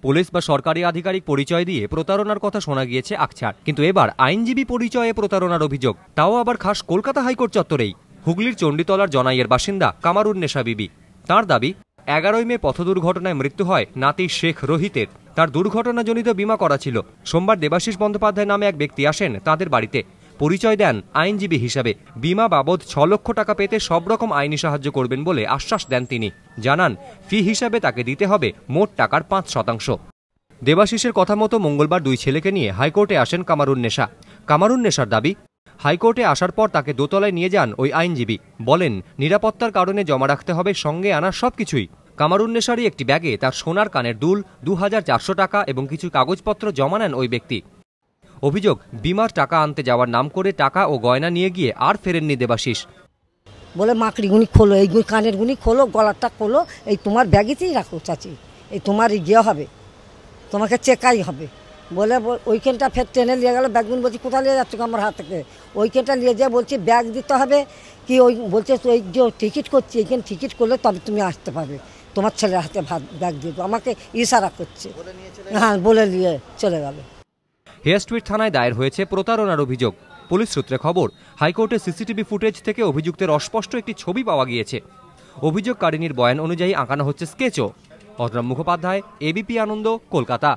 Police বা সরকারি আধিকারিক পরিচয় দিয়ে প্রতারণার কথা শোনা গিয়েছে আকছার, কিন্তু এবার আইনজীবী পরিচয়ে প্রতারণার অভিযোগ, তাও আবার খাস কলকাতা হাইকোর্ট চত্বরেই। হুগলির চণ্ডীতলার জনাইয়ের বাসিন্দা কামারুন্নেসা বিবি। তাঁর দাবি, 11ই মে পথ দুর্ঘটনায় মৃত্যু হয় নাতি শেখ রোহিতের। তার দুর্ঘটনাজনিত বীমা করা ছিল। সোমবার দেবাশিস বন্দ্যোপাধ্যায় নামে এক ব্যক্তি আসেন তাদের বাড়িতে, পরিচয় দেন আইনজীবী হিসাবে। বীমা বাবদ 6 লক্ষ টাকা পেতে সব রকম আইনি সাহায্য করবেন বলে আশ্বাস দেন তিনি। জানান, ফি হিসাবে তাকে দিতে হবে মোট টাকার 5%। দেবাশিসের কথা মতো মঙ্গলবার 2 ছেলেকে নিয়ে হাইকোর্টে আসেন কামারুন্নেসা। কামারুন্নেসার দাবি, হাইকোর্টে আসার পর তাকে দোতলায় নিয়ে যান ওই আইনজীবী। বলেন, নিরাপত্তার কারণে জমা রাখতে হবে সঙ্গে আনা সবকিছুই। কামারুন্নেসারই একটি ব্যাগে তার সোনার কানের দুল, 2400 টাকা এবং কিছু কাগজপত্র জমা নেন ওই ব্যক্তি। অভিযোগ, বিমার টাকা আনতে যাওয়ার নাম করে টাকা ও গয়না নিয়ে গিয়ে আর ফেরেননি দেবাশিস। বলে মাকড়িগুনি খোলো, এই কানের গুনি খোলো, গলাটা খোলো, এই তোমার ব্যাগেতেই রাখো চাচি, এই তোমার গিয়ে হবে, তোমাকে চেকাই হবে বলে ওইখানটা ফের ট্রেনে নিয়ে গেল। ব্যাগগুলো বলছি কোথায় নিয়ে যাচ্ছ আমার হাত থেকে? ওইখানটা নিয়ে যেয়ে বলছি ব্যাগ দিতে হবে কি, ওই বলছে ওই যে টিকিট করছি, এইখানে টিকিট করলে তবে তুমি আসতে পারবে, তোমার ছেলের হাতে ব্যাগ দিয়ে দেবো, আমাকে ইশারা করছে। হ্যাঁ, বলে নিয়ে চলে গেল। হেয়ার স্ট্রিট থানায় দায়ের হয়েছে প্রতারণার অভিযোগ। পুলিশ সূত্রে খবর, হাইকোর্টে সিসিটিভি ফুটেজ থেকে অভিযুক্তের অস্পষ্ট একটি ছবি পাওয়া গিয়েছে। অভিযোগকারিনীর বয়ান অনুযায়ী আঁকানো হচ্ছে স্কেচও। অজরাম মুখোপাধ্যায়, এবিপি আনন্দ, কলকাতা।